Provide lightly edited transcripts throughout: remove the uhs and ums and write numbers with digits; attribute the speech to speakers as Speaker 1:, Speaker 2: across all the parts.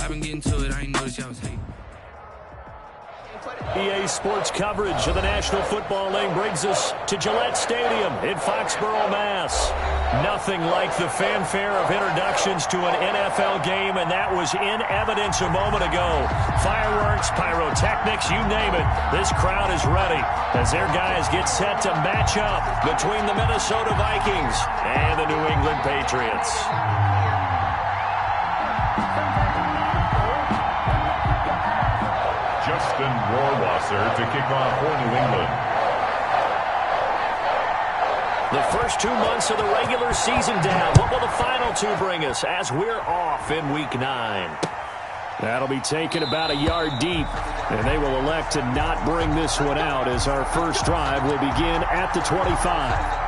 Speaker 1: I've been getting to it, I ain't noticed y'all was hating.
Speaker 2: EA Sports coverage of the National Football League brings us to Gillette Stadium in Foxborough, Mass. Nothing like the fanfare of introductions to an NFL game, and that was in evidence a moment ago. Fireworks, pyrotechnics, you name it. This crowd is ready as their guys get set to match up between the Minnesota Vikings and the New England Patriots.
Speaker 3: Justin Rohrwasser to kick off for New England.
Speaker 2: The first 2 months of the regular season down. What will the final two bring us as we're off in Week 9? That'll be taken about a yard deep, and they will elect to not bring this one out as our first drive will begin at the 25.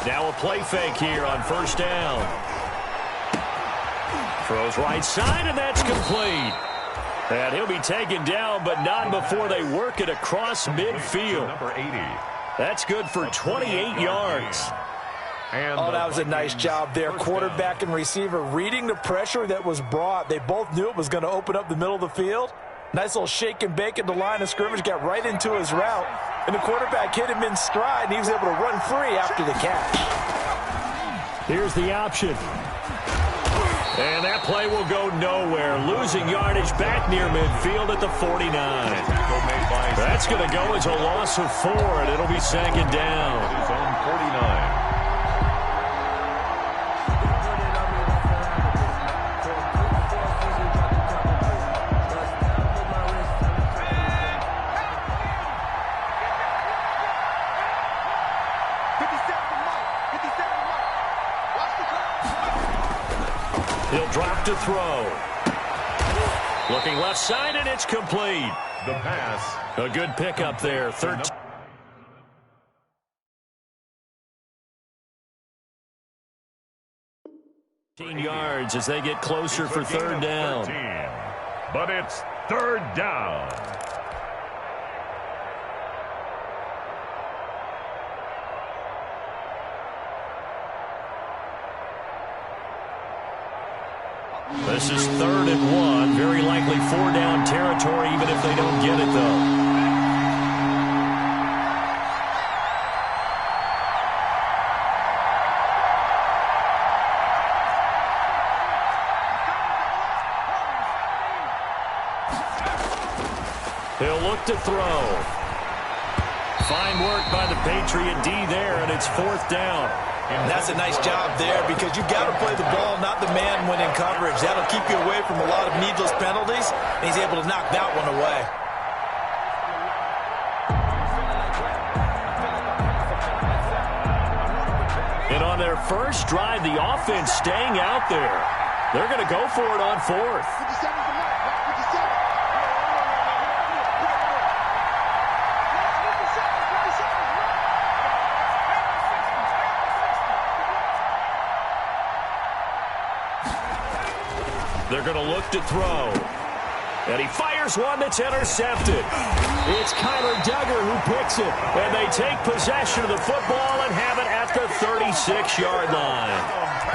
Speaker 2: Now a play fake here on first down. Throws right side, and that's complete. And he'll be taken down, but not before they work it across midfield.
Speaker 3: Number 80.
Speaker 2: That's good for 28 yards.
Speaker 4: Oh, that was a nice job there. Quarterback and receiver reading the pressure that was brought. They both knew it was going to open up the middle of the field. Nice little shake and bake at the line of scrimmage, got right into his route. And the quarterback hit him in stride, and he was able to run free after the catch.
Speaker 2: Here's the option. And that play will go nowhere. Losing yardage back near midfield at the 49. That's going to go as a loss of 4, and it'll be second down.
Speaker 3: His own 49.
Speaker 2: He'll drop to throw. Looking left side, and it's complete.
Speaker 3: The pass.
Speaker 2: A good pickup there. 13 yards as they get closer for third down.
Speaker 3: 13, but it's third down.
Speaker 2: This is 3rd and 1. Very likely 4-down territory, even if they don't get it, though. He'll look to throw. Fine work by the Patriot D there, and it's 4th down.
Speaker 4: And that's a nice job there because you've got to play the ball, not the man when in coverage. That'll keep you away from a lot of needless penalties, and he's able to knock that one away.
Speaker 2: And on their first drive, the offense staying out there. They're going to go for it on 4th. They're going to look to throw. And he fires one that's intercepted. It's Kyler Duggar who picks it. And they take possession of the football and have it at the 36-yard line.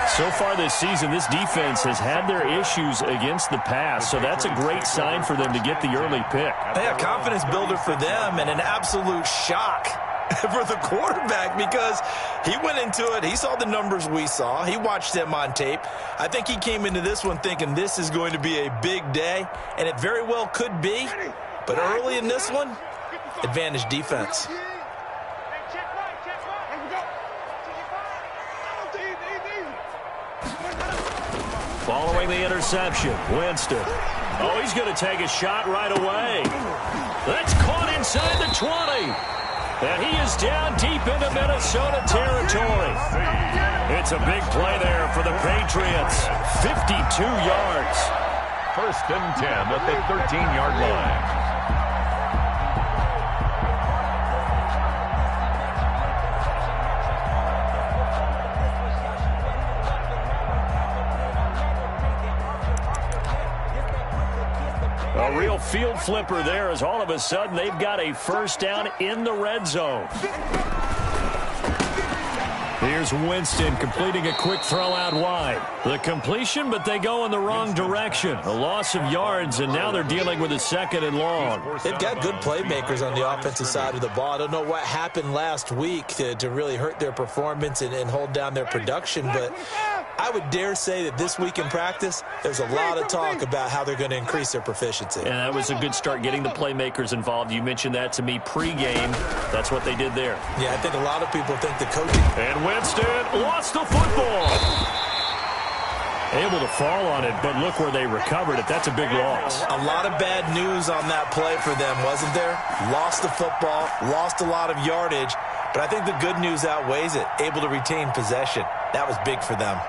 Speaker 2: So far this season, this defense has had their issues against the pass. So that's a great sign for them to get the early pick.
Speaker 4: Yeah, confidence builder for them and an absolute shock for the quarterback because he went into it. He saw the numbers we saw. He watched them on tape. I think he came into this one thinking this is going to be a big day, and it very well could be. But early in this one, advantage defense.
Speaker 2: Following the interception, Winston Oh, he's going to take a shot right away. That's caught inside the 20. And he is down deep into Minnesota territory. It's a big play there for the Patriots. 52 yards.
Speaker 3: 1st and 10 at the 13-yard line.
Speaker 2: A real field flipper there as all of a sudden they've got a first down in the red zone. Here's Winston completing a quick throw out wide. The completion, but they go in the wrong direction. A loss of yards, and now they're dealing with a 2nd and long.
Speaker 4: They've got good playmakers on the offensive side of the ball. I don't know what happened last week to really hurt their performance and hold down their production, but I would dare say that this week in practice, there's a lot of talk about how they're going to increase their proficiency.
Speaker 2: And that was a good start getting the playmakers involved. You mentioned that to me pregame. That's what they did there.
Speaker 4: Yeah, I think a lot of people think the coaching.
Speaker 2: And Winston lost the football. Able to fall on it, but look where they recovered it. That's a big loss.
Speaker 4: A lot of bad news on that play for them, wasn't there? Lost the football, lost a lot of yardage, but I think the good news outweighs it. Able to retain possession. That was big for them.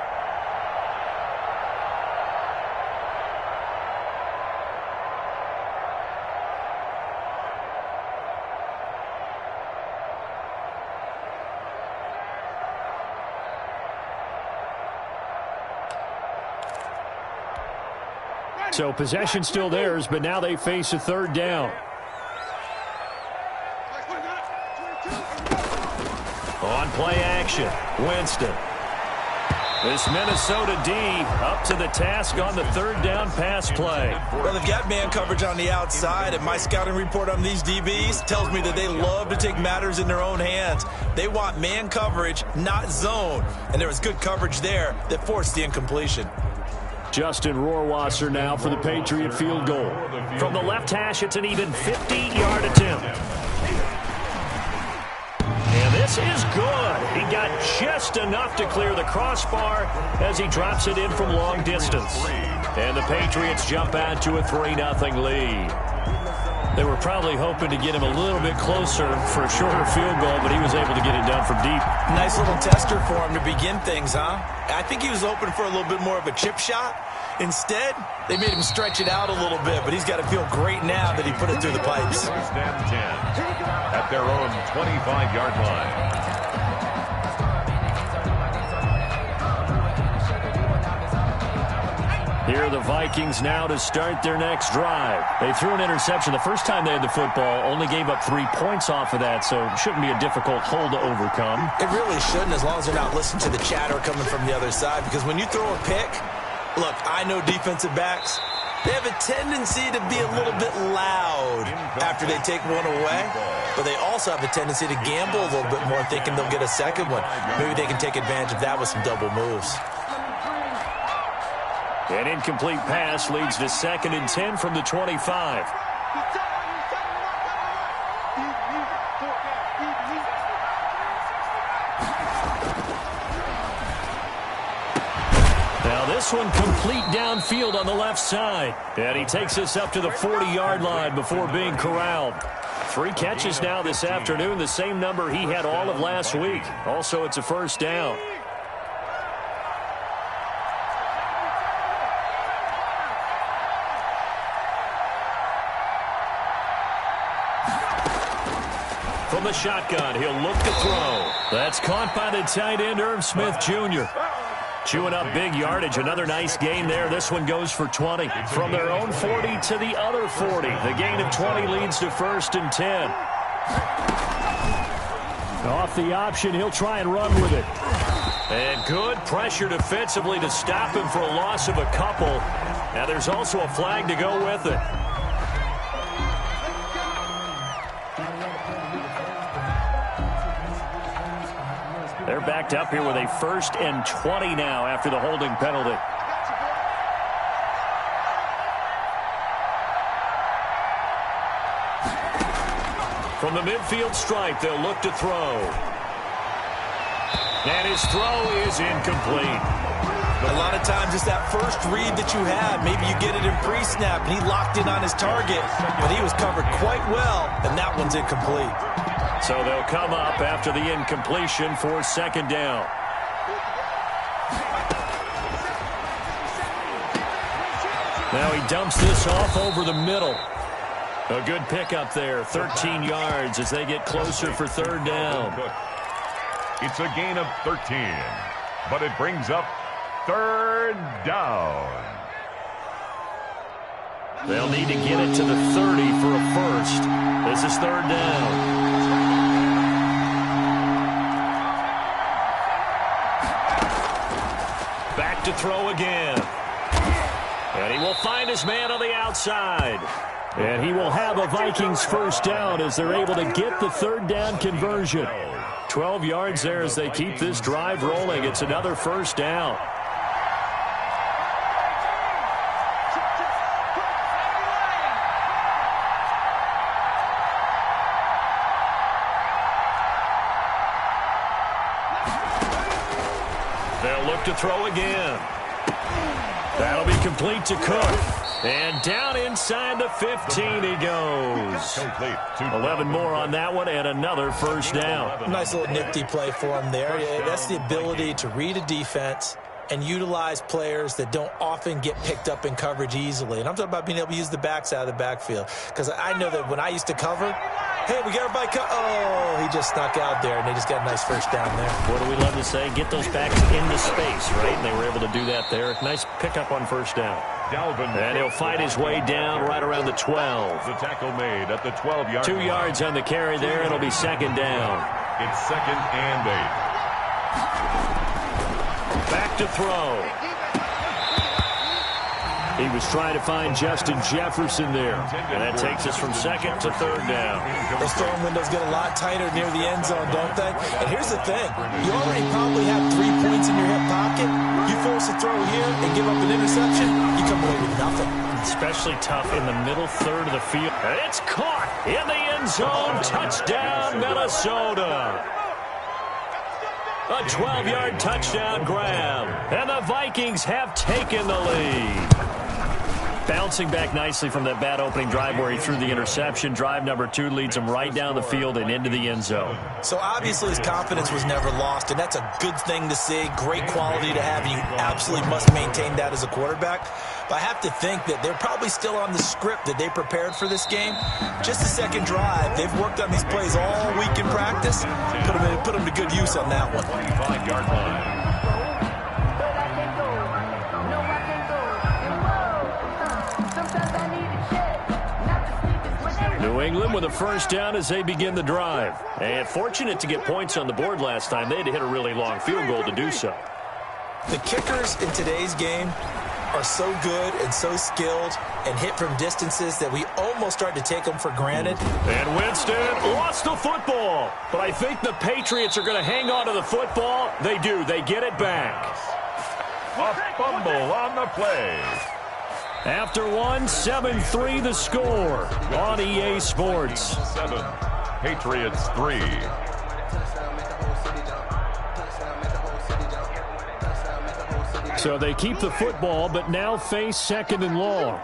Speaker 2: So possession still theirs, but now they face a 3rd down. On play action, Winston. This Minnesota D up to the task on the 3rd down pass play.
Speaker 4: Well, they've got man coverage on the outside, and my scouting report on these DBs tells me that they love to take matters in their own hands. They want man coverage, not zone. And there was good coverage there that forced the incompletion.
Speaker 2: Justin Rohrwasser now for the Patriot field goal. From the left hash, it's an even 50-yard attempt. And this is good. He got just enough to clear the crossbar as he drops it in from long distance. And the Patriots jump out to a 3-0 lead. They were probably hoping to get him a little bit closer for a shorter field goal, but he was able to get it done from deep.
Speaker 4: Nice little tester for him to begin things, huh? I think he was hoping for a little bit more of a chip shot. Instead, they made him stretch it out a little bit, but he's got to feel great now that he put it through the pipes.
Speaker 3: 1st and 10 at their own 25-yard line.
Speaker 2: Here are the Vikings now to start their next drive. They threw an interception the first time they had the football, only gave up 3 points off of that, so it shouldn't be a difficult hole to overcome.
Speaker 4: It really shouldn't, as long as they're not listening to the chatter coming from the other side, because when you throw a pick, look, I know defensive backs, they have a tendency to be a little bit loud after they take one away, but they also have a tendency to gamble a little bit more, thinking they'll get a second one. Maybe they can take advantage of that with some double moves.
Speaker 2: An incomplete pass leads to 2nd and 10 from the 25. Now this one complete downfield on the left side. And he takes us up to the 40-yard line before being corralled. 3 catches now this afternoon, the same number he had all of last week. Also, it's a first down. From the shotgun, he'll look to throw. That's caught by the tight end, Irv Smith Jr. Chewing up big yardage. Another nice gain there. This one goes for 20. From their own 40 to the other 40. The gain of 20 leads to 1st and 10. Off the option, he'll try and run with it. And good pressure defensively to stop him for a loss of a couple. Now there's also a flag to go with it. They're backed up here with a 1st and 20 now after the holding penalty. From the midfield stripe, they'll look to throw. And his throw is incomplete.
Speaker 4: A lot of times it's that first read that you have. Maybe you get it in pre-snap, and he locked in on his target, but he was covered quite well, and that one's incomplete.
Speaker 2: So they'll come up after the incompletion for second down. Now he dumps this off over the middle. A good pickup there, 13 yards as they get closer for third down.
Speaker 3: It's a gain of 13, but it brings up third down.
Speaker 2: They'll need to get it to the 30 for a first. This is third down. Back to throw again. And he will find his man on the outside. And he will have a Vikings first down as they're able to get the third down conversion. 12 yards there as they keep this drive rolling. It's another first down. They'll look to throw again. That'll be complete to Cook. And down inside the 15 he goes. 11 more on that one and another first down.
Speaker 4: Nice little nifty play for him there. That's the ability to read a defense and utilize players that don't often get picked up in coverage easily. And I'm talking about being able to use the backs out of the backfield. Because I know that when I used to cover, hey, we got everybody oh, he just snuck out there, and they just got a nice first down there.
Speaker 2: What do we love to say? Get those backs into space, right? And they were able to do that there. Nice pickup on first down. And he'll fight his way down right around the 12.
Speaker 3: The tackle made at the 12-yard
Speaker 2: 2 yards on the carry there. It'll be second down.
Speaker 3: It's second and 8.
Speaker 2: Back to throw. He was trying to find Justin Jefferson there. And that takes us from second to third down.
Speaker 4: Those throwing windows get a lot tighter near the end zone, don't they? And here's the thing. You already probably have 3 points in your hip pocket. You force a throw here and give up an interception, you come away with nothing.
Speaker 2: Especially tough in the middle third of the field. And it's caught in the end zone. Touchdown, Minnesota. A 12-yard touchdown grab. And the Vikings have taken the lead. Bouncing back nicely from that bad opening drive where he threw the interception. Drive number 2 leads him right down the field and into the end zone.
Speaker 4: So obviously his confidence was never lost, and that's a good thing to see. Great quality to have, and you absolutely must maintain that as a quarterback. But I have to think that they're probably still on the script that they prepared for this game. Just the second drive. They've worked on these plays all week in practice. Put them to good use on that one.
Speaker 3: 25-yard line.
Speaker 2: New England with a first down as they begin the drive. And fortunate to get points on the board last time. They had to hit a really long field goal to do so.
Speaker 4: The kickers in today's game are so good and so skilled and hit from distances that we almost start to take them for granted.
Speaker 2: And Winston lost the football. But I think the Patriots are going to hang on to the football. They do. They get it back.
Speaker 3: A fumble on the play.
Speaker 2: After one, 7-3 the score on EA Sports.
Speaker 3: 7, Patriots 3.
Speaker 2: So they keep the football, but now face second and long.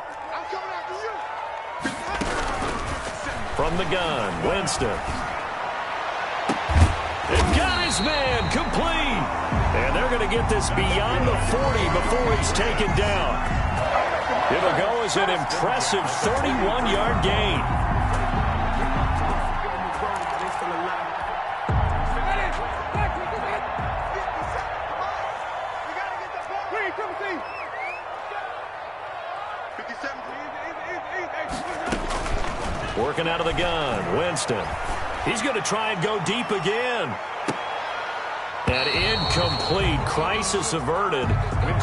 Speaker 2: From the gun, Winston. They've got his man complete. And they're going to get this beyond the 40 before he's taken down. It'll go as an impressive 31-yard gain. Working out of the gun, Winston. He's going to try and go deep again. And incomplete. Crisis averted.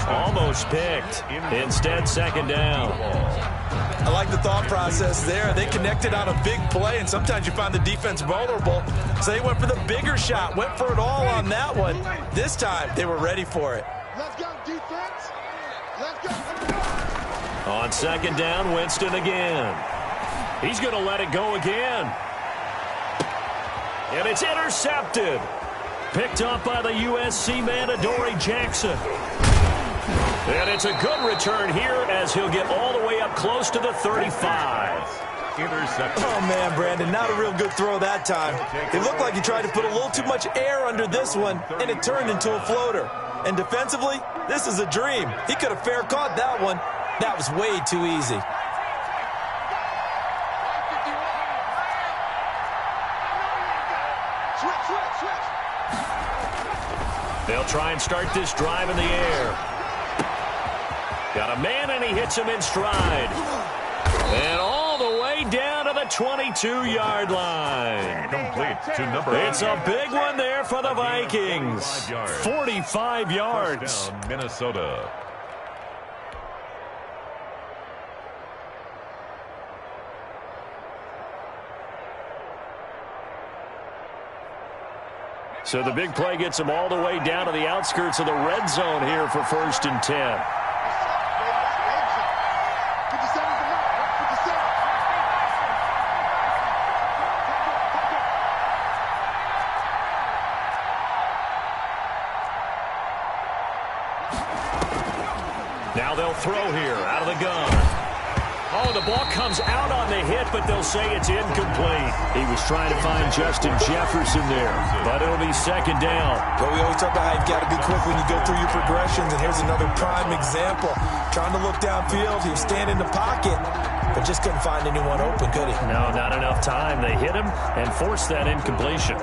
Speaker 2: Almost picked. Instead, second down.
Speaker 4: I like the thought process there. They connected on a big play, and sometimes you find the defense vulnerable. So they went for the bigger shot, went for it all on that one. This time, they were ready for it.
Speaker 5: Let's go, defense. Let's go.
Speaker 2: On second down, Winston again. He's going to let it go again. And it's intercepted. Picked up by the USC man, Adoree Jackson. And it's a good return here as he'll get all the way up close to the 35.
Speaker 3: Interception.
Speaker 4: Oh, man, Brandon, not a real good throw that time. It looked like he tried to put a little too much air under this one, and it turned into a floater. And defensively, this is a dream. He could have fair caught that one. That was way too easy.
Speaker 2: They'll try and start this drive in the air. Got a man, and he hits him in stride. And all the way down to the 22-yard line.
Speaker 3: Complete to number 8.
Speaker 2: It's a big one there for the Vikings. 45 yards.
Speaker 3: First down, Minnesota.
Speaker 2: So the big play gets them all the way down to the outskirts of the red zone here for 1st and 10. Now they'll throw here out of the gun. Oh, the ball comes out on the hit, but they'll say it's incomplete. He was trying to find Justin Jefferson there, but it'll be 2nd down.
Speaker 4: But we always talk about how you've got to be quick when you go through your progressions, and here's another prime example. Trying to look downfield, he was standing in the pocket, but just couldn't find anyone open, could he?
Speaker 2: No, not enough time. They hit him and forced that incompletion.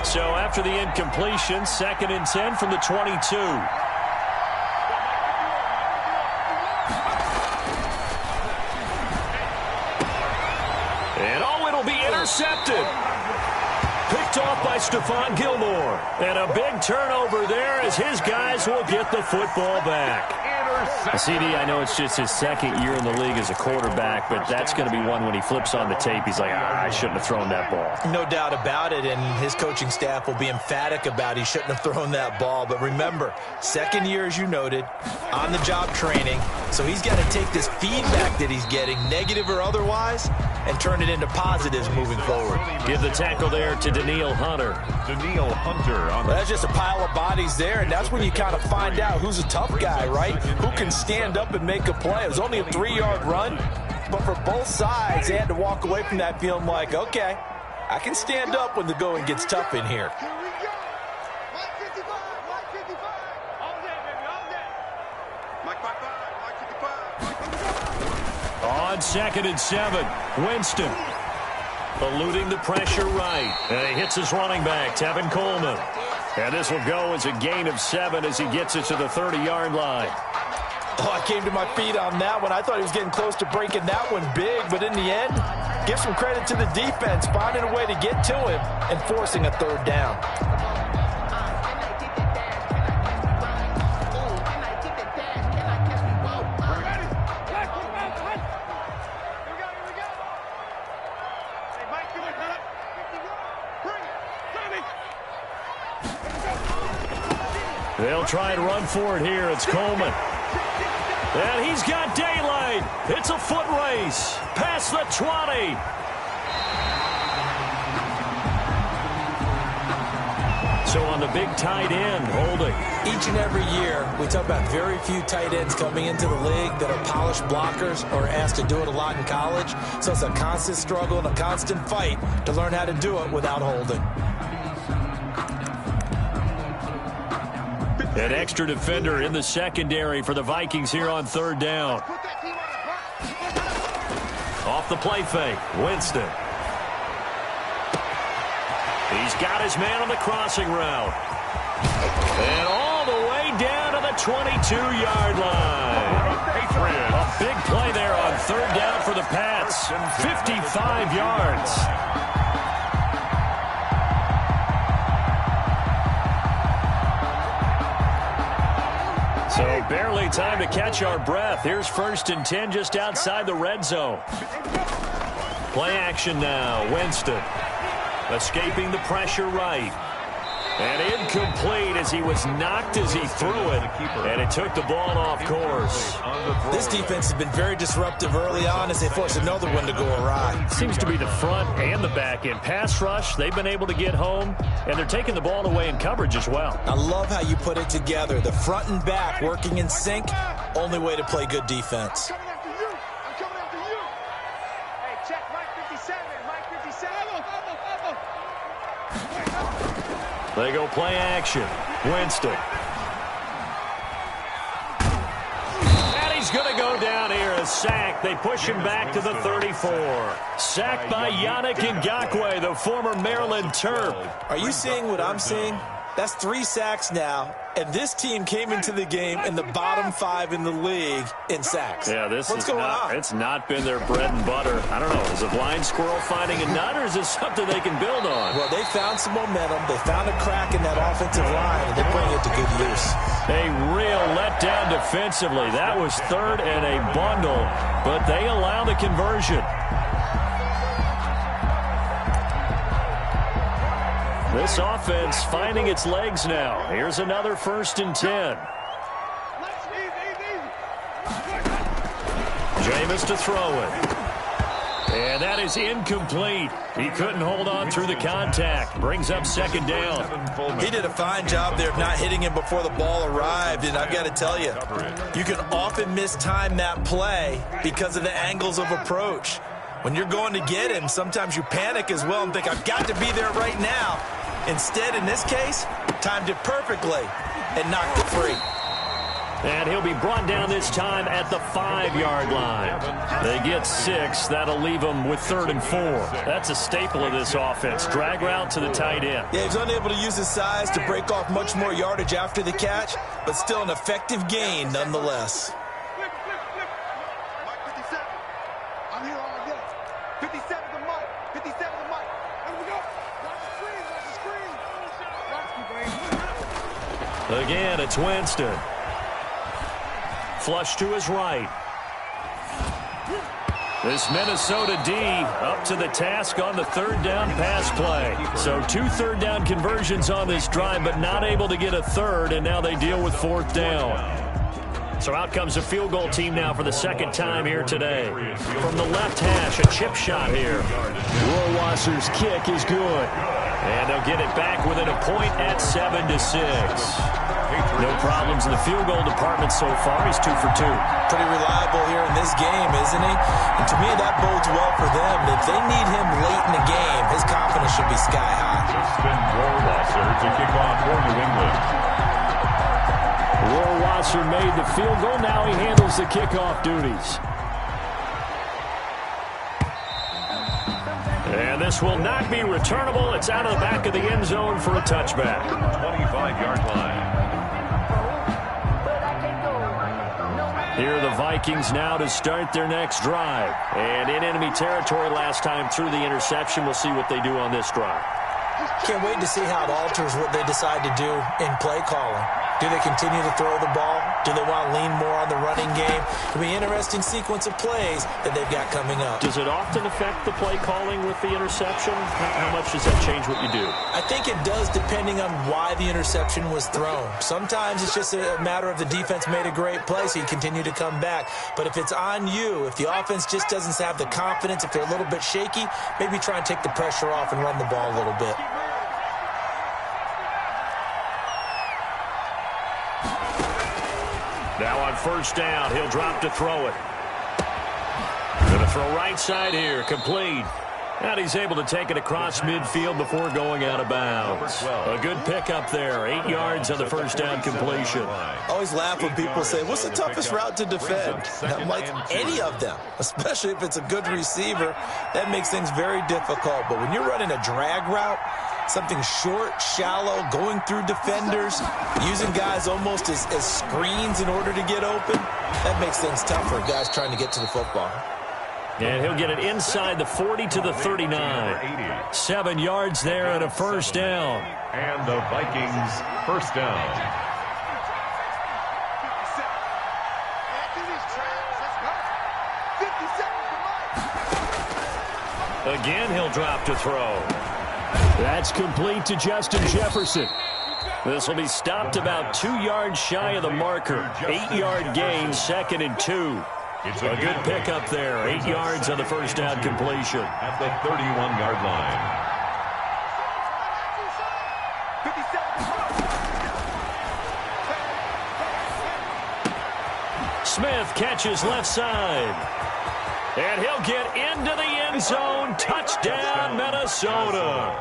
Speaker 2: So after the incompletion, 2nd and 10 from the 22. Intercepted. Picked off by Stephon Gilmore. And a big turnover there as his guys will get the football back. CD, I know it's just his 2nd year in the league as a quarterback, but that's going to be one when he flips on the tape, he's like, I shouldn't have thrown that ball.
Speaker 4: No doubt about it, and his coaching staff will be emphatic about he shouldn't have thrown that ball. But remember, 2nd year, as you noted, on-the-job training, so he's got to take this feedback that he's getting, negative or otherwise, and turn it into positives moving forward.
Speaker 2: Give the tackle there to Danielle Hunter.
Speaker 3: Danielle Hunter on
Speaker 4: That's just a pile of bodies there, and that's when you kind of find out who's a tough guy, right? Who can stand up and make a play. It was only a 3-yard run, but for both sides, they had to walk away from that feeling like, okay, I can stand up when the going gets tough in here.
Speaker 2: On 2nd and 7, Winston eluding the pressure right. And he hits his running back, Tevin Coleman. And this will go as a gain of 7 as he gets it to the 30-yard line.
Speaker 4: Oh, I came to my feet on that one. I thought he was getting close to breaking that one big, but in the end, give some credit to the defense, finding a way to get to him and forcing a 3rd down.
Speaker 2: They'll try and run for it here. It's Coleman. And he's got daylight. It's a foot race. Past the 20. So on the big tight end, holding.
Speaker 4: Each and every year, we talk about very few tight ends coming into the league that are polished blockers or asked to do it a lot in college. So it's a constant struggle and a constant fight to learn how to do it without holding.
Speaker 2: An extra defender in the secondary for the Vikings here on 3rd down. Off the play fake, Winston. He's got his man on the crossing route. And all the way down to the 22-yard line. A big play there on 3rd down for the Pats. 55 yards. So barely time to catch our breath. Here's 1st and 10 just outside the red zone. Play action now. Winston escaping the pressure right. And incomplete as he was knocked as he threw it, and it took the ball off course.
Speaker 4: This defense has been very disruptive early on as they force another one to go awry.
Speaker 2: Seems to be the front and the back end. Pass rush, they've been able to get home, and they're taking the ball away in coverage as well.
Speaker 4: I love how you put it together. The front and back working in sync, only way to play good defense.
Speaker 5: I'm coming after you. Hey, check Mike 57. Mike 57.
Speaker 2: They go play action. Winston. And he's going to go down here. A sack. They push him back to the 34. Sacked by Yannick Ngakoue, the former Maryland Terp.
Speaker 4: Are you seeing what I'm seeing? That's 3 sacks now, and this team came into the game in the bottom 5 in the league in sacks.
Speaker 2: Yeah,
Speaker 4: What's going on?
Speaker 2: It's not been their bread and butter. I don't know. Is a blind squirrel finding a nut, or is this something they can build on?
Speaker 4: Well, they found some momentum. They found a crack in that offensive line, and they bring it to good use.
Speaker 2: A real letdown defensively. That was 3rd and a bundle, but they allow the conversion. This offense finding its legs now. Here's another 1st and 10. Jameis to throw it. And that is incomplete. He couldn't hold on through the contact. Brings up 2nd down.
Speaker 4: He did a fine job there of not hitting him before the ball arrived, and I've got to tell you, you can often mistime that play because of the angles of approach. When you're going to get him, sometimes you panic as well and think, I've got to be there right now. Instead, in this case, timed it perfectly and knocked it free.
Speaker 2: And he'll be brought down this time at the 5-yard line. They get 6. That'll leave them with 3rd and 4. That's a staple of this offense. Drag route to the tight end.
Speaker 4: Yeah, he's unable to use his size to break off much more yardage after the catch, but still an effective gain nonetheless.
Speaker 5: Mike 57. I'm here all day. 57 to Mike. 57 to Mike. Here we go. Watch the screen. Watch the screen.
Speaker 2: Again, it's Winston. Flush to his right. This Minnesota D up to the task on the 3rd down pass play. So 2 3rd down conversions on this drive, but not able to get a 3rd, and now they deal with 4th down. So out comes a field goal team now for the 2nd time here today. From the left hash, a chip shot here. Rohrwasser's kick is good. And they'll get it back within a point at 7-6. No problems in the field goal department so far. He's 2 for 2.
Speaker 4: Pretty reliable here in this game, isn't he? And to me, that bodes well for them. If they need him late in the game, his confidence should be sky high.
Speaker 3: Justin Rohrwasser to kick off for New England.
Speaker 2: Rohrwasser made the field goal. Now he handles the kickoff duties. And this will not be returnable. It's out of the back of the end zone for a touchback.
Speaker 3: 25-yard line.
Speaker 2: Here are the Vikings now to start their next drive. And in enemy territory last time through the interception. We'll see what they do on this drive.
Speaker 4: Can't wait to see how it alters what they decide to do in play calling. Do they continue to throw the ball? Do they want to lean more on the running game? It'll be an interesting sequence of plays that they've got coming up.
Speaker 2: Does it often affect the play calling with the interception? How much does that change what you do?
Speaker 4: I think it does depending on why the interception was thrown. Sometimes it's just a matter of the defense made a great play, so you continue to come back. But if it's on you, if the offense just doesn't have the confidence, if they're a little bit shaky, maybe try and take the pressure off and run the ball a little bit.
Speaker 2: Now on 1st down, he'll drop to throw it. Going to throw right side here, complete. And he's able to take it across midfield before going out of bounds. A good pickup there, 8 yards on the 1st down completion.
Speaker 4: I always laugh when people say, what's the toughest route to defend? And I'm like, any of them, especially if it's a good receiver. That makes things very difficult. But when you're running a drag route, something short, shallow, going through defenders, using guys almost as screens in order to get open, that makes things tougher, guys trying to get to the football.
Speaker 2: And he'll get it inside the 40 to the 39. 7 yards there and a 1st down.
Speaker 3: And the Vikings 1st down.
Speaker 2: Again, he'll drop to throw. That's complete to Justin Jefferson. This will be stopped about 2 yards shy of the marker. 8-yard gain, 2nd and 2.
Speaker 3: It's
Speaker 2: A good pickup there. 8 yards on the first down completion.
Speaker 3: At the 31-yard line.
Speaker 2: Smith catches left side. And he'll get into the end zone. Touchdown, Minnesota.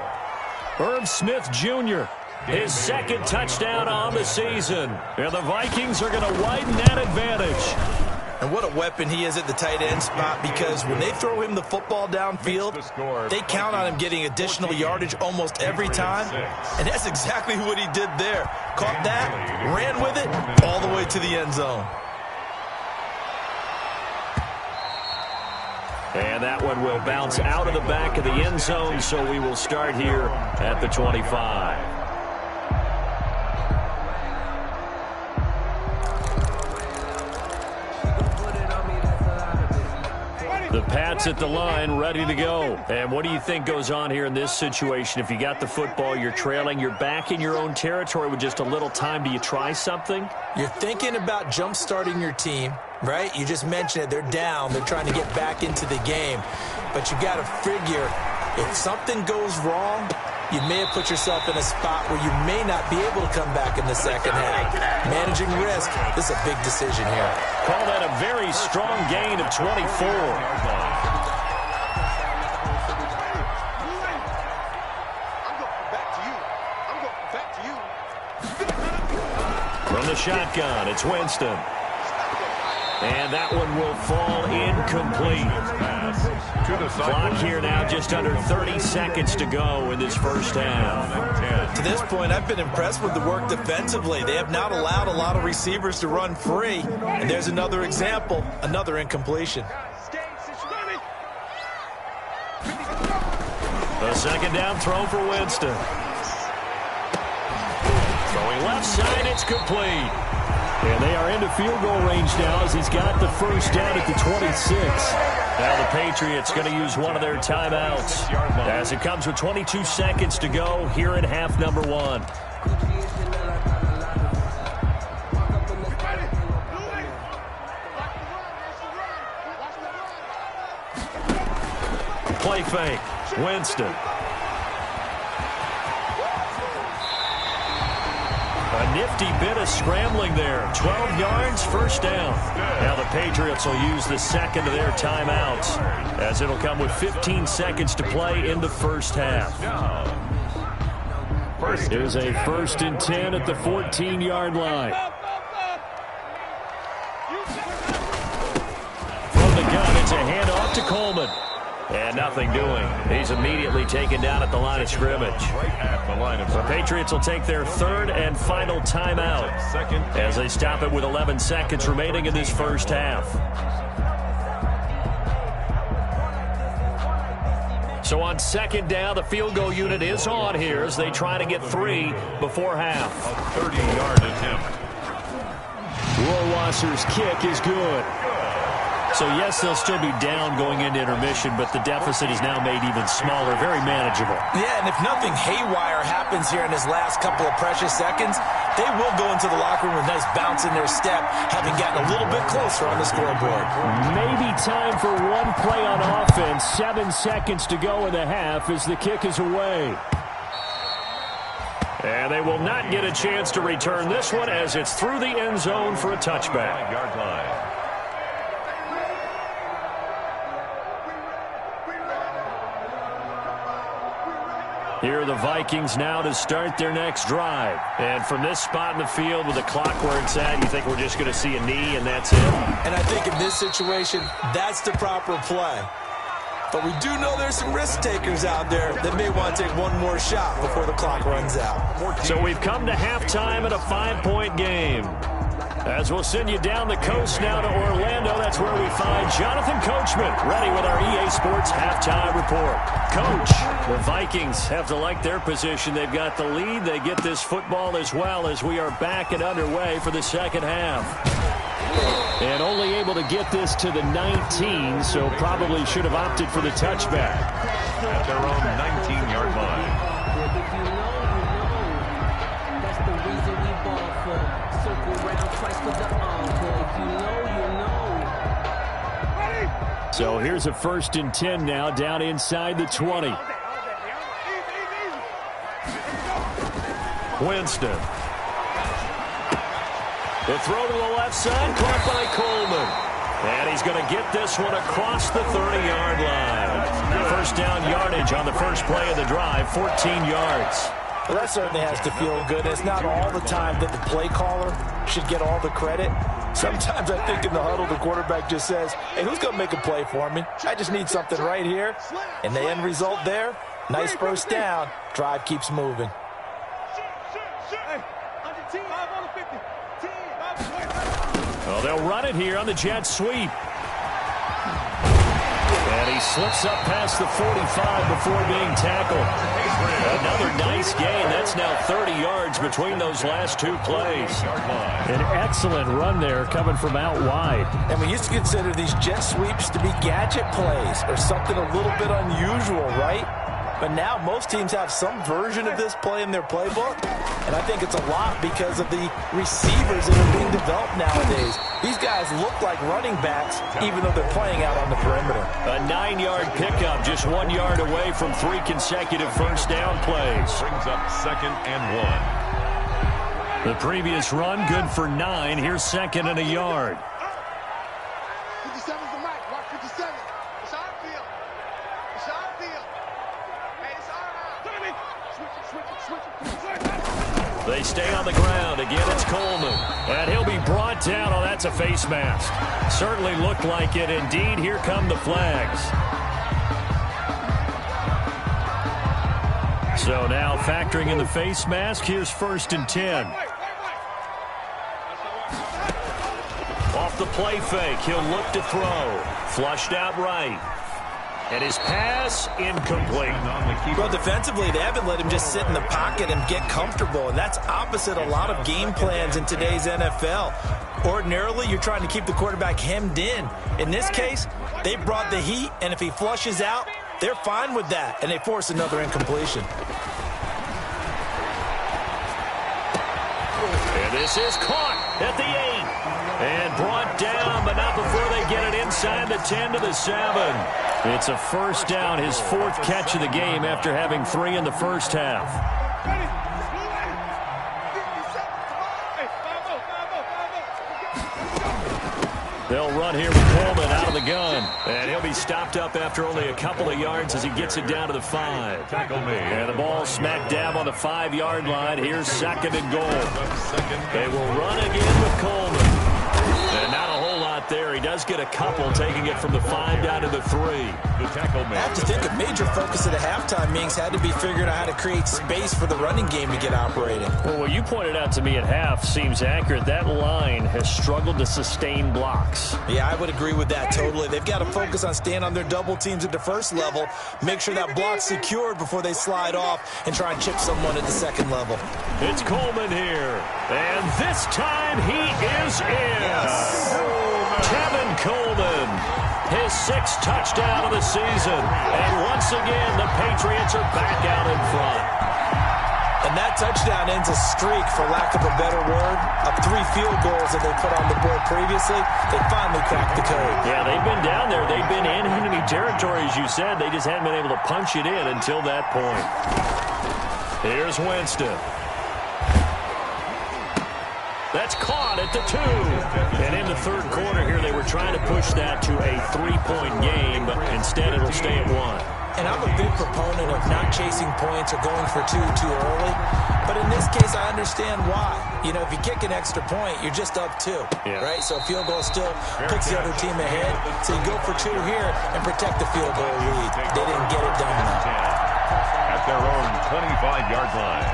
Speaker 2: Irv Smith Jr., his 2nd touchdown on the season. And the Vikings are going to widen that advantage.
Speaker 4: And what a weapon he is at the tight end spot, because when they throw him the football downfield, they count on him getting additional yardage almost every time. And that's exactly what he did there. Caught that, ran with it, all the way to the end zone.
Speaker 2: And that one will bounce out of the back of the end zone, so we will start here at the 25. The Pats at the line, ready to go. And what do you think goes on here in this situation? If you got the football, you're trailing, you're back in your own territory with just a little time. Do you try something?
Speaker 4: You're thinking about jump-starting your team, right? You just mentioned it. They're down. They're trying to get back into the game. But you got to figure, if something goes wrong, you may have put yourself in a spot where you may not be able to come back in the second half. Managing risk, this is a big decision here.
Speaker 2: Call that a very strong gain of 24. From the shotgun, it's Winston. And that one will fall incomplete. Clock here now, just under 30 seconds to go in this first half.
Speaker 4: To this point, I've been impressed with the work defensively. They have not allowed a lot of receivers to run free. And there's another example, another incompletion.
Speaker 2: A second down throw for Winston. Throwing left side, it's complete. And they are into field goal range now as he's got the first down at the 26. Now the Patriots going to use one of their timeouts as it comes with 22 seconds to go here in half number 1. Play fake. Winston. A nifty bit of scrambling there. 12 yards, first down. Now the Patriots will use the second of their timeouts as it'll come with 15 seconds to play in the first half. Here's a 1st and 10 at the 14-yard line. From the gun, it's a handoff to Coleman. And nothing doing. He's immediately taken down at the line of scrimmage. The Patriots will take their 3rd and final timeout as they stop it with 11 seconds remaining in this first half. So on 2nd down, the field goal unit is on here as they try to get 3 before half.
Speaker 3: A 30-yard attempt.
Speaker 2: Rohrwasser's kick is good. So, yes, they'll still be down going into intermission, but the deficit is now made even smaller, very manageable.
Speaker 4: Yeah, and if nothing haywire happens here in his last couple of precious seconds, they will go into the locker room with a nice bounce in their step, having gotten a little bit closer on the scoreboard.
Speaker 2: Maybe time for one play on offense. 7 seconds to go in the half as the kick is away. And they will not get a chance to return this one as it's through the end zone for a touchback.
Speaker 3: 5-yard line.
Speaker 2: Here are the Vikings now to start their next drive. And from this spot in the field with the clock where it's at, you think we're just going to see a knee and that's it?
Speaker 4: And I think in this situation, that's the proper play. But we do know there's some risk takers out there that may want to take one more shot before the clock runs out.
Speaker 2: So we've come to halftime in a 5-point game. As we'll send you down the coast now to Orlando, that's where we find Jonathan Coachman, ready with our EA Sports Halftime Report. Coach, the Vikings have to like their position. They've got the lead. They get this football as well as we are back and underway for the second half. And only able to get this to the 19, so probably should have opted for the touchback.
Speaker 3: At their own 19-yard line.
Speaker 6: If you know, you know. That's the reason we ball for. Circle round twice for the encore. If you know, you know.
Speaker 2: So here's a 1st and 10 now, down inside the 20. Winston. The throw to the left side, caught by Coleman. And he's going to get this one across the 30-yard line. First down yardage on the first play of the drive, 14 yards.
Speaker 4: Well, that certainly has to feel good. It's not all the time that the play caller should get all the credit. Sometimes I think in the huddle, the quarterback just says, hey, who's going to make a play for me? I just need something right here. And the end result there, nice first down. Drive keeps moving.
Speaker 2: Well, they'll run it here on the jet sweep. And he slips up past the 45 before being tackled. Another nice gain. That's now 30 yards between those last two plays. An excellent run there coming from out wide.
Speaker 4: And we used to consider these jet sweeps to be gadget plays or something a little bit unusual, right? But now most teams have some version of this play in their playbook. And I think it's a lot because of the receivers that are being developed nowadays. These guys look like running backs even though they're playing out on the perimeter.
Speaker 2: A 9-yard pickup, just 1 yard away from 3 consecutive first down plays.
Speaker 3: Brings up 2nd and 1.
Speaker 2: The previous run, good for 9. Here's 2nd and a yard.
Speaker 5: 57's the mic. Watch 57. It's our field. It's our field. Hey, it's our house. Look at me. Switch it.
Speaker 2: They stay on the ground. Again, it's Coleman. And he'll be brought down. Oh, that's a face mask. Certainly looked like it. Indeed, here come the flags. So now factoring in the face mask, here's 1st and 10. Off the play fake, he'll look to throw. Flushed out right. And his pass, incomplete.
Speaker 4: Well, defensively, they haven't let him just sit in the pocket and get comfortable, and that's opposite a lot of game plans in today's NFL. Ordinarily, you're trying to keep the quarterback hemmed in. In this case, they brought the heat, and if he flushes out, they're fine with that, and they force another incompletion.
Speaker 2: And this is caught at the 8. And brought down, but not before they get it inside the 10 to the 7. It's a first down, his 4th catch of the game after having 3 in the first half. They'll run here with Coleman out of the gun. And he'll be stopped up after only a couple of yards as he gets it down to the 5.
Speaker 3: Tackle me.
Speaker 2: And the ball smack dab on the 5-yard line. Here's 2nd and goal. They will run again with Coleman. And not a whole lot there. He does get a couple, taking it from the 5 down to the 3.
Speaker 3: The tackle man.
Speaker 4: I have to think a major focus at a halftime meetings had to be figuring out how to create space for the running game to get operating.
Speaker 2: Well, what you pointed out to me at half seems accurate. That line has struggled to sustain blocks.
Speaker 4: Yeah, I would agree with that totally. They've got to focus on staying on their double teams at the first level, make sure that block's secured before they slide off and try and chip someone at the second level.
Speaker 2: It's Coleman here. And this time he is in.
Speaker 4: Yes.
Speaker 2: Kevin Coleman, his 6th touchdown of the season. And once again, the Patriots are back out in front.
Speaker 4: And that touchdown ends a streak, for lack of a better word, of 3 field goals that they put on the board previously. They finally cracked the code.
Speaker 2: Yeah, they've been down there. They've been in enemy territory, as you said. They just hadn't been able to punch it in until that point. Here's Winston. That's caught at the 2. And in the third quarter here, they were trying to push that to a 3-point game, but instead it'll stay at 1.
Speaker 4: And I'm a big proponent of not chasing points or going for 2 too early. But in this case, I understand why. You know, if you kick an extra point, you're just up 2, right? So a field goal still puts the other team ahead. So you go for 2 here and protect the field goal lead. They didn't get it done now.
Speaker 3: At their own 25-yard line.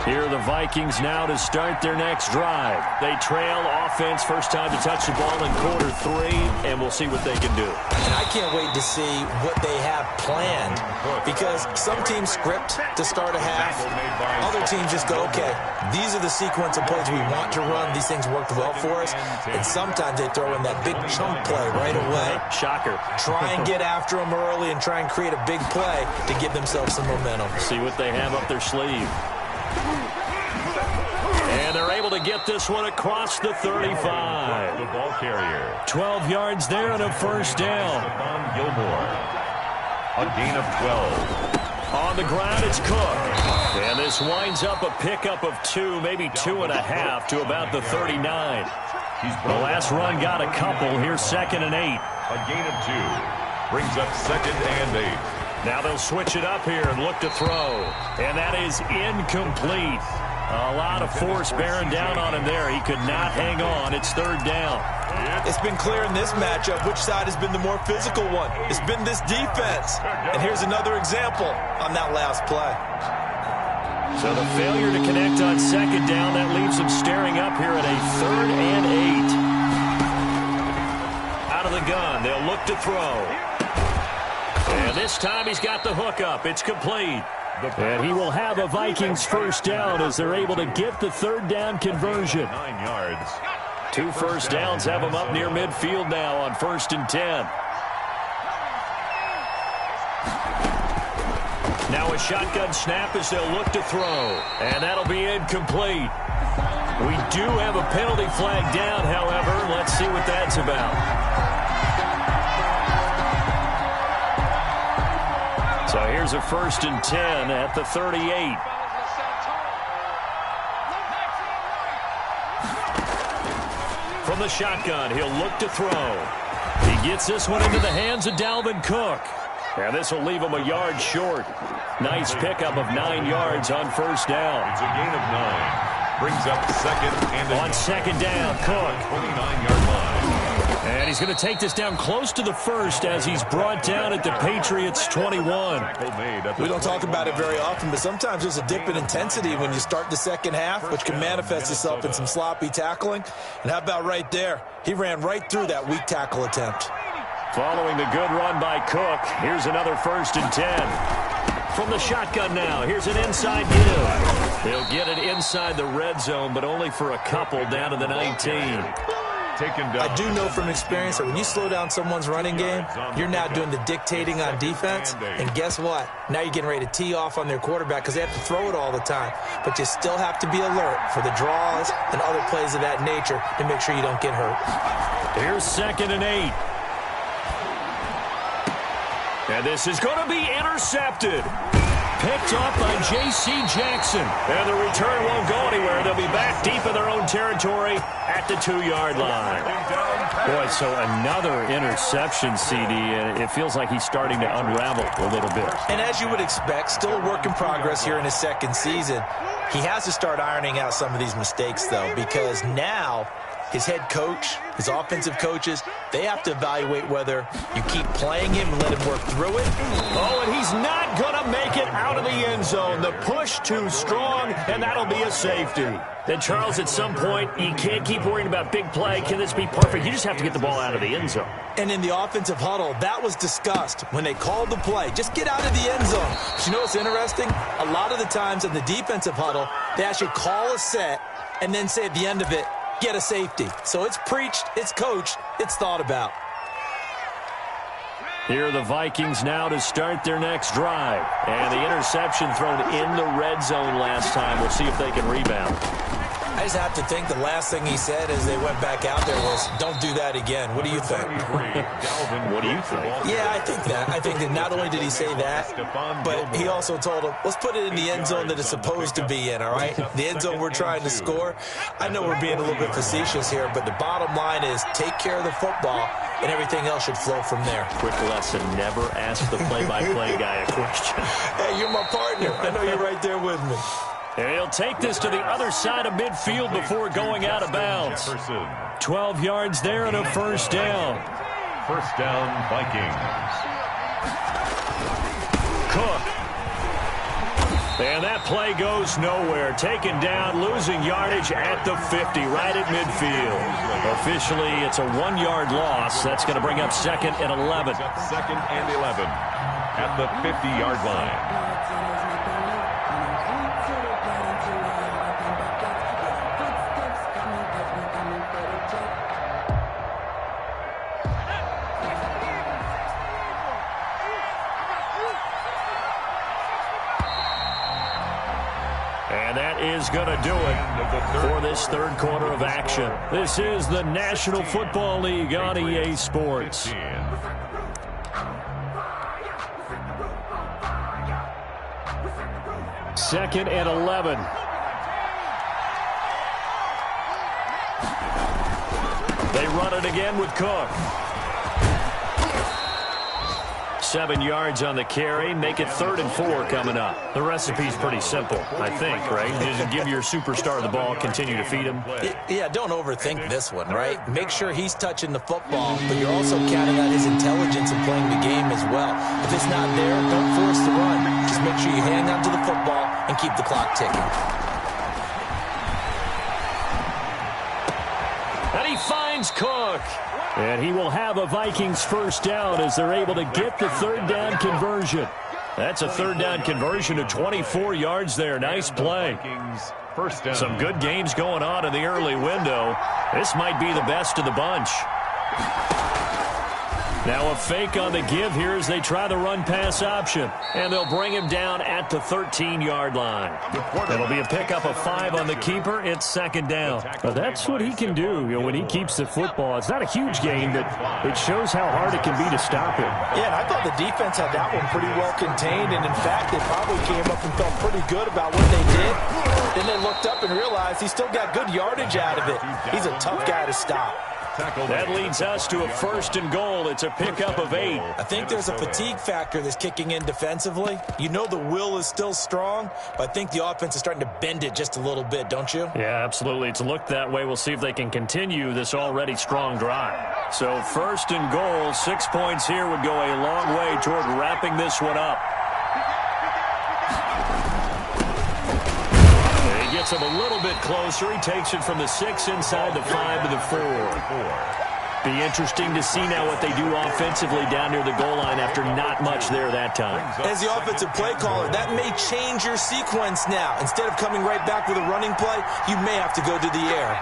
Speaker 2: Here are the Vikings now to start their next drive. They trail offense, first time to touch the ball in quarter 3, and we'll see what they can do.
Speaker 4: And I can't wait to see what they have planned, because some teams script to start a half. Other teams just go, okay, these are the sequence of plays we want to run. These things worked well for us. And sometimes they throw in that big chunk play right away.
Speaker 2: Shocker.
Speaker 4: Try and get after them early and try and create a big play to give themselves some momentum.
Speaker 2: See what they have up their sleeve. And they're able to get this one across the 35.
Speaker 3: The ball carrier.
Speaker 2: 12 yards there and a first down.
Speaker 3: Stephon Gilmore. A gain of 12.
Speaker 2: On the ground, it's Cook. And this winds up a pickup of 2, maybe 2.5 to about the 39. The last run got a couple. Here's 2nd and 8.
Speaker 3: A gain of 2. Brings up 2nd and 8.
Speaker 2: Now they'll switch it up here and look to throw. And that is incomplete. A lot of force bearing down on him there. He could not hang on. It's 3rd down.
Speaker 4: It's been clear in this matchup which side has been the more physical one. It's been this defense. And here's another example on that last play.
Speaker 2: So the failure to connect on 2nd down, that leaves him staring up here at a 3rd and 8. Out of the gun, they'll look to throw. And this time he's got the hook up. It's complete. And he will have a Vikings first down as they're able to get the 3rd down conversion.
Speaker 3: 9 yards.
Speaker 2: 2 first downs have him up near midfield now on 1st and 10. Now a shotgun snap as they'll look to throw. And that'll be incomplete. We do have a penalty flag down, however. Let's see what that's about. So here's a 1st and 10 at the 38. From the shotgun, he'll look to throw. He gets this one into the hands of Dalvin Cook. And this will leave him a yard short. Nice pickup of 9 yards on 1st down.
Speaker 3: It's a gain of 9. Brings up 2nd and 8.
Speaker 2: On 2nd down, Cook.
Speaker 3: 29-yard line.
Speaker 2: And he's going to take this down close to the 1st as he's brought down at the Patriots' 21.
Speaker 4: We don't talk about it very often, but sometimes there's a dip in intensity when you start the second half, which can manifest itself in some sloppy tackling. And how about right there? He ran right through that weak tackle attempt.
Speaker 2: Following the good run by Cook, here's another 1st and 10. From the shotgun now, here's an inside give. They'll get it inside the red zone, but only for a couple down to the 19.
Speaker 4: I do know from experience that when you slow down someone's running game, you're now doing the dictating on defense. And guess what? Now you're getting ready to tee off on their quarterback because they have to throw it all the time. But you still have to be alert for the draws and other plays of that nature to make sure you don't get hurt.
Speaker 2: Here's 2nd and 8. And this is going to be intercepted. Picked off by J.C. Jackson. And the return won't go anywhere. They'll be back deep in their own territory at the 2-yard line. Boy, so another interception, CD, and it feels like he's starting to unravel a little bit.
Speaker 4: And as you would expect, still a work in progress here in his 2nd season. He has to start ironing out some of these mistakes, though, because now his head coach, his offensive coaches, they have to evaluate whether you keep playing him and let him work through it.
Speaker 2: Oh, and he's not going to make it out of the end zone. The push too strong, and that'll be a safety. Then, Charles, at some point, you can't keep worrying about big play. Can this be perfect? You just have to get the ball out of the end zone.
Speaker 4: And in the offensive huddle, that was discussed when they called the play. Just get out of the end zone. But you know what's interesting? A lot of the times in the defensive huddle, they actually call a set and then say at the end of it, get a safety. So it's preached, it's coached, it's thought about.
Speaker 2: Here are the Vikings now to start their next drive. And the interception thrown in the red zone last time. We'll see if they can rebound.
Speaker 4: I just have to think the last thing he said as they went back out there was, don't do that again. What do you think?
Speaker 2: What do you think?
Speaker 4: Yeah, I think that. I think that not only did he say that, but he also told him, let's put it in the end zone that it's supposed to be in, all right? The end zone we're trying to score. I know we're being a little bit facetious here, but the bottom line is take care of the football, and everything else should flow from there.
Speaker 2: Quick lesson, never ask the play-by-play guy a question.
Speaker 4: Hey, you're my partner. I know you're right there with me.
Speaker 2: And he'll take this to the other side of midfield before going out of bounds. 12 yards there and a first down.
Speaker 3: First down, Vikings.
Speaker 2: Cook. And that play goes nowhere. Taken down, losing yardage at the 50, right at midfield. Officially, it's a 1-yard loss. That's going to bring up 2nd and 11.
Speaker 3: 2nd and 11 at the 50-yard line.
Speaker 2: And that is going to do it for this third quarter of action. This is the National Football League on EA Sports. Second and 11. They run it again with Cook. 7 yards on the carry. Make it 3rd and 4 coming up. The recipe's pretty simple, I think, right? Just give your superstar the ball, continue to feed him.
Speaker 4: Yeah, don't overthink this one, right? Make sure he's touching the football, but you're also counting on his intelligence in playing the game as well. If it's not there, don't force the run. Just make sure you hang on to the football and keep the clock ticking.
Speaker 2: And he finds Cook. And he will have a Vikings first down as they're able to get the 3rd down conversion. That's a 3rd down conversion of 24 yards there. Nice play.
Speaker 3: First down.
Speaker 2: Some good games going on in the early window. This might be the best of the bunch. Now a fake on the give here as they try the run-pass option. And they'll bring him down at the 13-yard line. It'll be a pickup of 5 on the keeper. It's 2nd down. But that's what he can do, when he keeps the football. It's not a huge gain, but it shows how hard it can be to stop him.
Speaker 4: Yeah, and I thought the defense had that one pretty well contained. And, in fact, they probably came up and felt pretty good about what they did. Then they looked up and realized he still got good yardage out of it. He's a tough guy to stop.
Speaker 2: That leads us to a 1st and goal. It's a pickup of 8.
Speaker 4: I think there's a fatigue factor that's kicking in defensively. You know the will is still strong, but I think the offense is starting to bend it just a little bit, don't you?
Speaker 2: Yeah, absolutely. It's looked that way. We'll see if they can continue this already strong drive. So 1st and goal, 6 points here would go a long way toward wrapping this one up. Gets him a little bit closer. He takes it from the 6 inside the 5 to the 4. Be interesting to see now what they do offensively down near the goal line after not much there that time.
Speaker 4: As the offensive play caller, that may change your sequence now. Instead of coming right back with a running play, you may have to go to the air.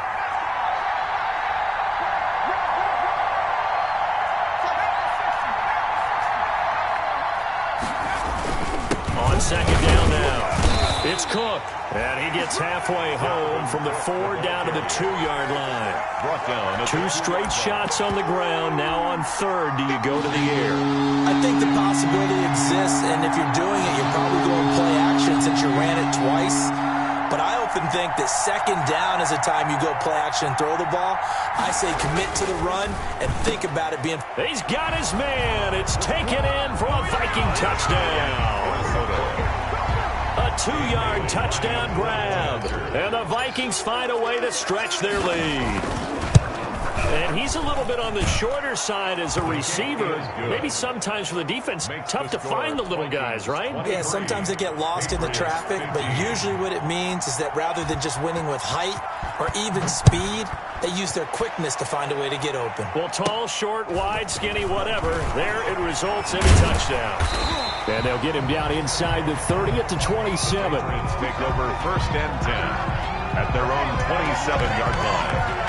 Speaker 2: On 2nd down now. It's Cook. And he gets halfway home from the 4 down to the 2-yard line.
Speaker 3: Brought down.
Speaker 2: 2 straight shots on the ground. Now on 3rd, do you go to the air?
Speaker 4: I think the possibility exists, and if you're doing it, you're probably going play action since you ran it twice. But I often think that 2nd down is the time you go play action and throw the ball. I say commit to the run and think about it being...
Speaker 2: He's got his man. It's taken in for a Viking touchdown. A 2-yard touchdown grab. And the Vikings find a way to stretch their lead. And he's a little bit on the shorter side as a receiver. Maybe sometimes for the defense, tough to find the little guys, right?
Speaker 4: Yeah, sometimes they get lost in the traffic, but usually what it means is that rather than just winning with height or even speed, they use their quickness to find a way to get open.
Speaker 2: Well, tall, short, wide, skinny, whatever, there it results in a touchdown. And they'll get him down inside the 30 at the 27.
Speaker 3: Take over 1st and 10 at their own 27-yard line.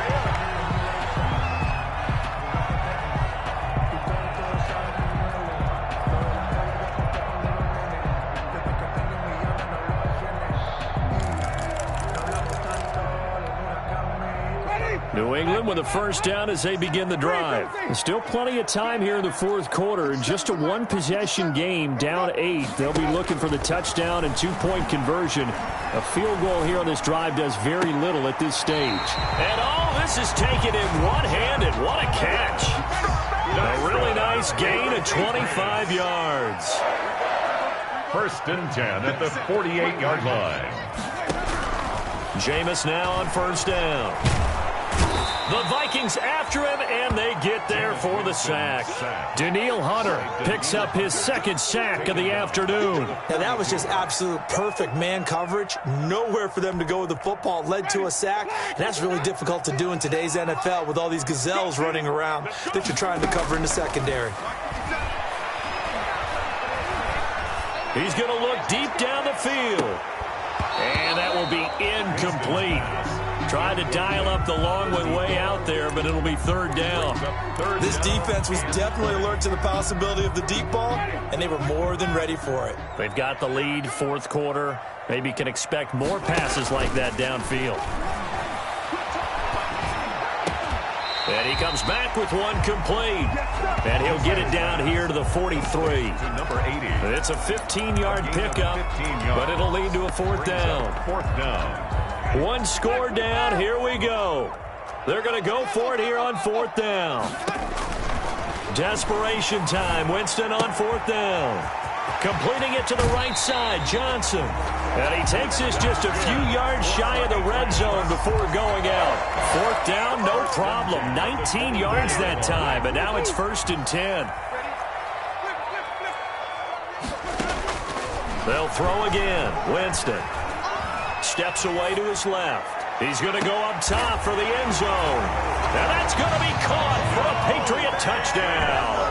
Speaker 2: New England with a first down as they begin the drive. There's still plenty of time here in the 4th quarter. In just a 1-possession game, down 8. They'll be looking for the touchdown and 2-point conversion. A field goal here on this drive does very little at this stage. And all this is taken in one-handed. What a catch. A really nice gain of 25 yards.
Speaker 3: 1st and 10 at the 48-yard line.
Speaker 2: Jameis now on 1st down. The Vikings after him, and they get there for the sack. Danielle Hunter picks up his second sack of the afternoon.
Speaker 4: Now, that was just absolute perfect man coverage. Nowhere for them to go with the football. Led to a sack, and that's really difficult to do in today's NFL with all these gazelles running around that you're trying to cover in the secondary.
Speaker 2: He's going to look deep down the field. And that will be incomplete. Tried to dial up the long way out there, but it'll be third down.
Speaker 4: This defense was definitely alert to the possibility of the deep ball, and they were more than ready for it.
Speaker 2: They've got the lead, fourth quarter. Maybe can expect more passes like that downfield. And he comes back with one complete. And he'll get it down here to the 43.
Speaker 3: Number 80.
Speaker 2: It's a 15-yard pickup, but it'll lead to a fourth down.
Speaker 3: Fourth down.
Speaker 2: One score down. Here we go. They're going to go for it here on fourth down. Desperation time. Winston on fourth down. Completing it to the right side, Johnson. And he takes this just a few yards shy of the red zone before going out. Fourth down, no problem. 19 yards that time, and now it's 1st and 10. They'll throw again. Winston steps away to his left. He's going to go up top for the end zone. And that's going to be caught for a Patriot touchdown.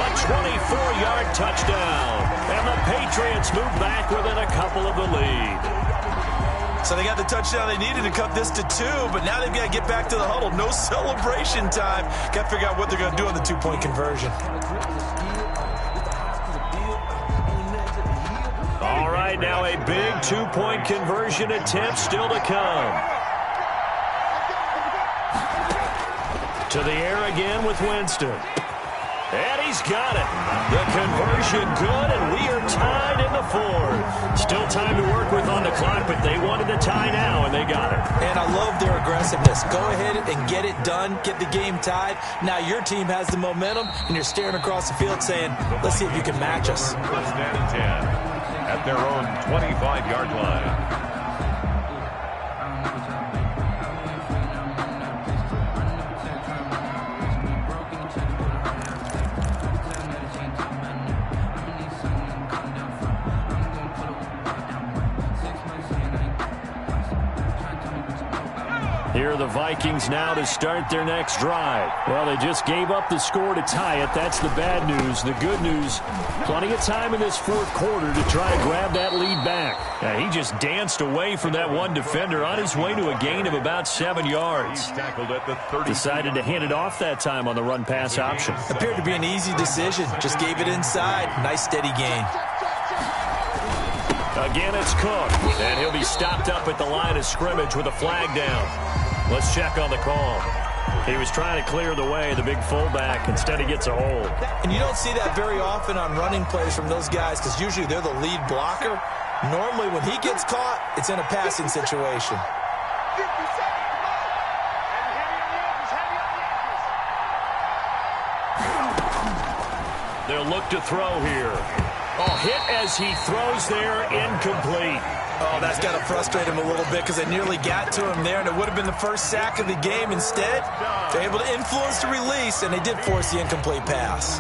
Speaker 2: A 24-yard touchdown. And the Patriots move back within a couple of the lead.
Speaker 4: So they got the touchdown they needed to cut this to 2, but now they've got to get back to the huddle. No celebration time. Got to figure out what they're going to do on the two-point conversion.
Speaker 2: All right, now a big two-point conversion attempt still to come. To the air again with Winston. And he's got it. The conversion good, and we are tied in the fourth. Still time to work with on the clock, but they wanted the tie now, and they got it.
Speaker 4: And I love their aggressiveness. Go ahead and get it done. Get the game tied. Now your team has the momentum, and you're staring across the field saying, let's see if you can match us.
Speaker 3: 1st and 10 at their own 25-yard line.
Speaker 2: Here are the Vikings now to start their next drive. Well, they just gave up the score to tie it. That's the bad news. The good news, plenty of time in this fourth quarter to try and grab that lead back. Now, he just danced away from that one defender on his way to a gain of about 7 yards. Decided to hand it off that time on the run-pass option.
Speaker 4: Appeared to be an easy decision. Just gave it inside. Nice steady gain.
Speaker 2: Again, it's Cook, and he'll be stopped up at the line of scrimmage with a flag down. Let's check on the call. He was trying to clear the way, the big fullback. Instead, he gets a hold.
Speaker 4: And you don't see that very often on running plays from those guys because usually they're the lead blocker. Normally, when he gets caught, it's in a passing situation.
Speaker 2: They'll look to throw here. Oh, hit as he throws there, incomplete.
Speaker 4: Oh, that's got to frustrate him a little bit because they nearly got to him there, and it would have been the first sack of the game. Instead, they're able to influence the release, and they did force the incomplete pass.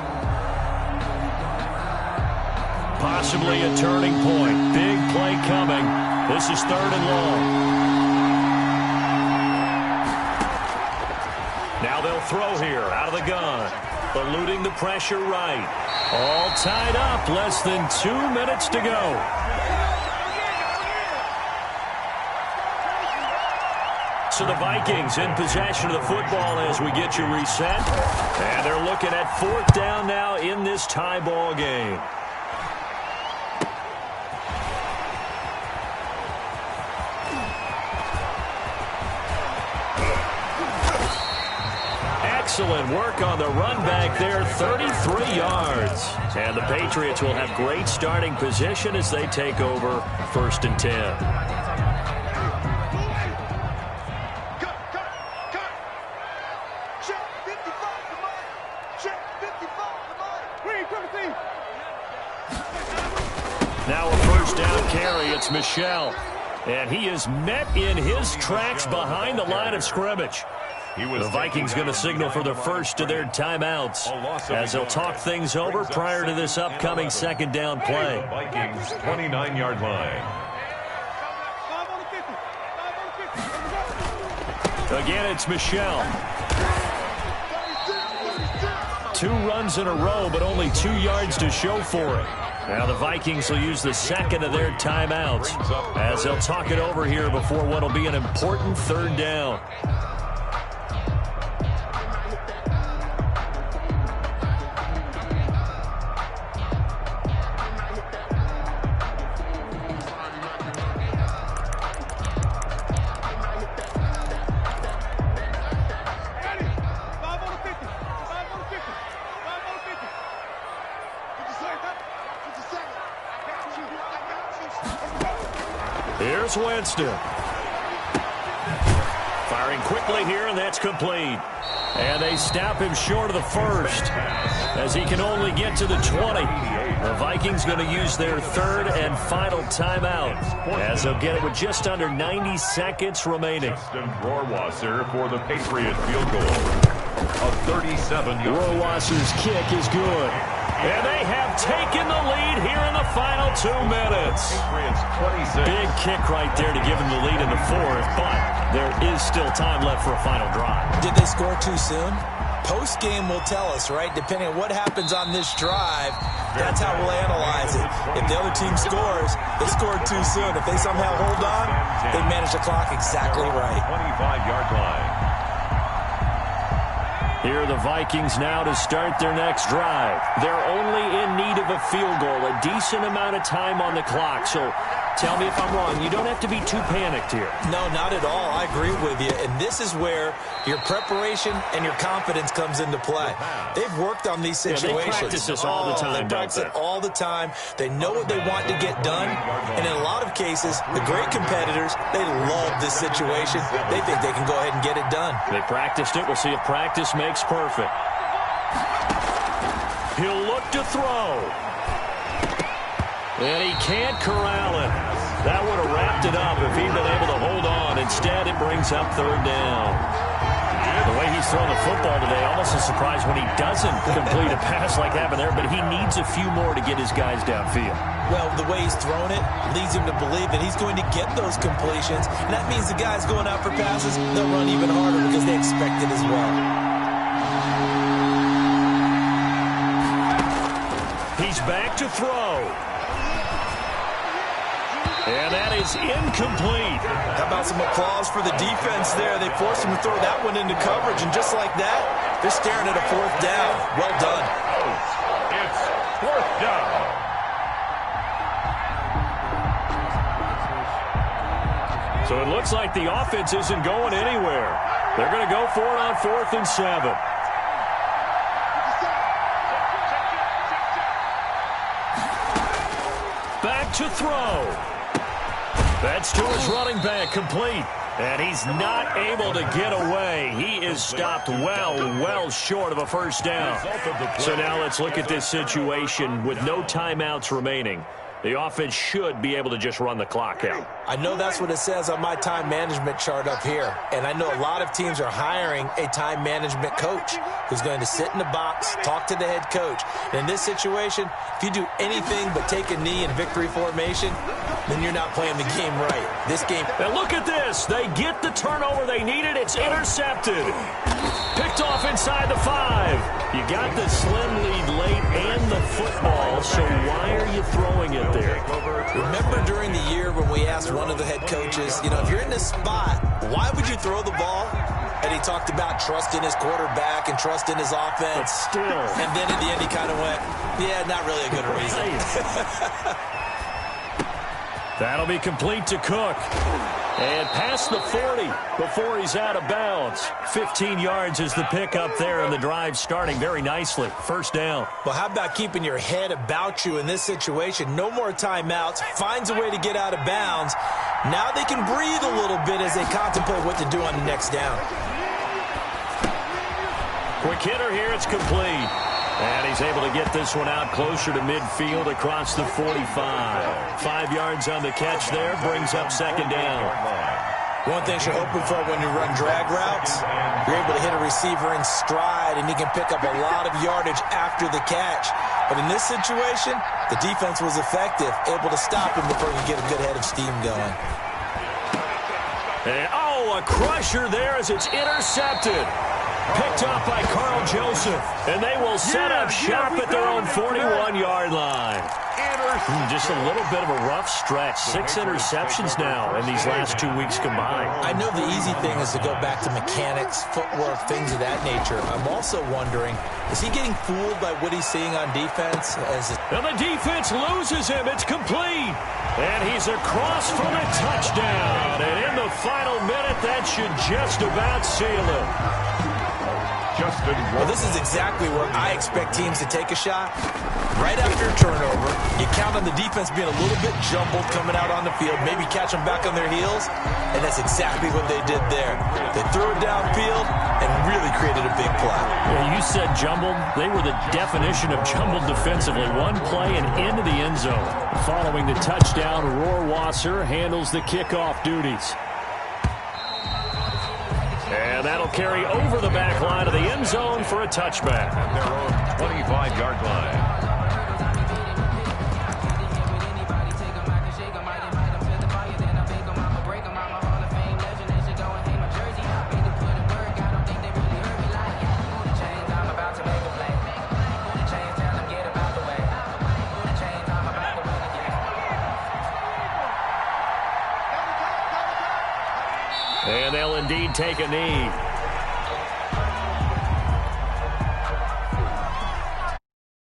Speaker 2: Possibly a turning point. Big play coming. This is 3rd and long. Now they'll throw here out of the gun. Eluding the pressure right. All tied up. Less than 2 minutes to go. So the Vikings in possession of the football as we get you reset. And they're looking at 4th down now in this tie ball game. Excellent work on the run back there, 33 yards. And the Patriots will have great starting position as they take over 1st and 10. Now a 1st down carry. It's Michel. And he is met in his tracks behind the line of scrimmage. The Vikings going to signal for the first of their timeouts as they'll talk things over prior to this upcoming second down play.
Speaker 3: Vikings 29-yard line.
Speaker 2: Again, it's Michel. 2 runs in a row, but only 2 yards to show for it. Now the Vikings will use the second of their timeouts as they'll talk it over here before what will be an important third down. Here's Winston. Firing quickly here, and that's complete. And they stop him short of the first as he can only get to the 20. The Vikings going to use their third and final timeout as they'll get it with just under 90 seconds remaining.
Speaker 3: Justin Rohrwasser for the Patriot field goal. A 37-yard.
Speaker 2: Rohrwasser's kick is good. And they have taken the lead here in the final 2 minutes.
Speaker 3: Patriots 26.
Speaker 2: Big kick right there to give them the lead in the fourth, but there is still time left for a final drive.
Speaker 4: Did they score too soon? Post-game will tell us, right? Depending on what happens on this drive, that's how we'll analyze it. If the other team scores, they scored too soon. If they somehow hold on, they manage the clock exactly right.
Speaker 3: 25-yard line.
Speaker 2: Here are the Vikings now to start their next drive. They're only in need of a field goal, a decent amount of time on the clock. So tell me if I'm wrong. You don't have to be too panicked here.
Speaker 4: No, not at all. I agree with you. And this is where your preparation and your confidence comes into play. They've worked on these situations.
Speaker 2: They practice this all the time.
Speaker 4: They practice it all the time. They know what they want to get done. And in a lot of cases, the great competitors, they love this situation. They think they can go ahead and get it done.
Speaker 2: They practiced it. We'll see if practice makes perfect. He'll look to throw. And he can't corral it. That would have wrapped it up if he'd been able to hold on. Instead, it brings up third down. The way he's throwing the football today, almost a surprise when he doesn't complete a pass like happened there, but he needs a few more to get his guys downfield.
Speaker 4: Well, the way he's thrown it leads him to believe that he's going to get those completions. And that means the guys going out for passes, they'll run even harder because they expect it as well.
Speaker 2: He's back to throw. And that is incomplete.
Speaker 4: How about some applause for the defense there? They forced him to throw that one into coverage, and just like that, they're staring at a fourth down. Well done.
Speaker 3: It's fourth down.
Speaker 2: So it looks like the offense isn't going anywhere. They're going to go for it on 4th and 7. Back to throw. That's to his running back, complete. And he's not able to get away. He is stopped well short of a first down. So now let's look at this situation with no timeouts remaining. The offense should be able to just run the clock out.
Speaker 4: I know that's what it says on my time management chart up here. And I know a lot of teams are hiring a time management coach who's going to sit in the box, talk to the head coach. And in this situation, if you do anything but take a knee in victory formation, then you're not playing the game right. This game...
Speaker 2: And look at this. They get the turnover they needed. It's intercepted. Picked off inside the 5. You got the slim lead late and the football, so why are you throwing it there?
Speaker 4: Remember during the year when we asked one of the head coaches, if you're in this spot, why would you throw the ball? And he talked about trusting his quarterback and trusting his offense.
Speaker 2: But still.
Speaker 4: And then at the end he kind of went, yeah, not really a good reason.
Speaker 2: That'll be complete to Cook. And past the 40 before he's out of bounds. 15 yards is the pickup there, and the drive starting very nicely. First down.
Speaker 4: Well, how about keeping your head about you in this situation? No more timeouts. Finds a way to get out of bounds. Now they can breathe a little bit as they contemplate what to do on the next down.
Speaker 2: Quick hitter here. It's complete. And he's able to get this one out closer to midfield across the 45. 5 yards on the catch there. Brings up second down.
Speaker 4: One thing you're hoping for when you run drag routes, you're able to hit a receiver in stride, and he can pick up a lot of yardage after the catch. But in this situation, the defense was effective, able to stop him before he could get a good head of steam going.
Speaker 2: And, a crusher there as it's intercepted. Picked up by Carl Joseph. And they will set up shop at their own 41-yard line. Just a little bit of a rough stretch. 6 interceptions now in these last 2 weeks combined.
Speaker 4: I know the easy thing is to go back to mechanics, footwork, things of that nature. I'm also wondering, is he getting fooled by what he's seeing on defense?
Speaker 2: And the defense loses him. It's complete. And he's across for the touchdown. And in the final minute, that should just about seal it.
Speaker 4: Well, this is exactly where I expect teams to take a shot. Right after a turnover, you count on the defense being a little bit jumbled coming out on the field, maybe catch them back on their heels, and that's exactly what they did there. They threw it downfield and really created a big play.
Speaker 2: Yeah, you said jumbled. They were the definition of jumbled defensively. One play and into the end zone. Following the touchdown, Rohrwasser handles the kickoff duties. And that'll carry over the back line of the end zone for a touchback.
Speaker 3: At their own 25-yard line.
Speaker 2: And they'll indeed take a knee.